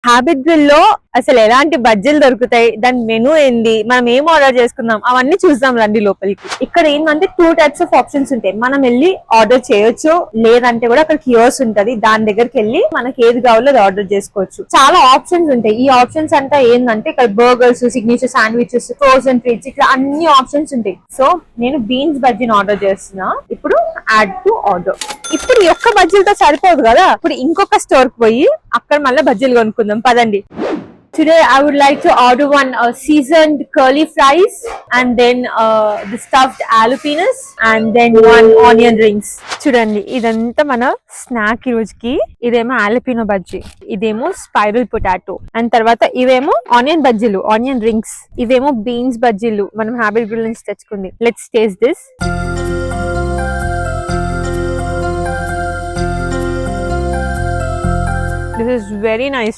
Habit grill లో అసలు ఎలాంటి బజ్జీలు దొరుకుతాయి, దాని మెనూ ఏంది, మనం ఏం ఆర్డర్ చేసుకుందాం అవన్నీ చూద్దాం రండి లోపలికి. ఇక్కడ ఏంటంటే 2 టైప్స్ ఆఫ్ ఆప్షన్స్ ఉంటాయి. మనం వెళ్ళి ఆర్డర్ చేయొచ్చు, లేదంటే కూడా అక్కడ కియోస్ ఉంటది, దాని దగ్గరికి వెళ్ళి మనకి ఏది కావాలో అది ఆర్డర్ చేసుకోవచ్చు. చాలా ఆప్షన్స్ ఉంటాయి. ఈ ఆప్షన్స్ అంతా ఏంటంటే ఇక్కడ burgers, signature sandwiches, frozen treats, ఇట్లా అన్ని ఆప్షన్స్ ఉంటాయి. సో నేను బీన్స్ బజ్జీని ఆర్డర్ చేస్తున్నా. ఇప్పుడు యాడ్ టు ఆర్డర్. ఇప్పుడు ఈ ఒక్క బజ్జీలతో సరిపోదు కదా, ఇప్పుడు ఇంకొక స్టోర్ కి పోయి అక్కడ మళ్ళీ బజ్జీలు కొనుక్కుందాం పదండి. Today I would like to order one seasoned curly fries, and then the stuffed jalapenos, and then one onion rings. చూడండి ఇదంతా మన స్నాక్ ఈ రోజుకి. ఇదేమో jalapeno బజ్జీ, ఇదేమో స్పైరల్ పొటాటో, అండ్ తర్వాత ఇవేమో ఆనియన్ బజ్జీలు, ఆనియన్ రింగ్స్, ఇవేమో బీన్స్ బజ్జీలు మనం హ్యాబిట్ గ్రిల్ నుంచి తెచ్చుకుంది. Let's taste this. This is very nice.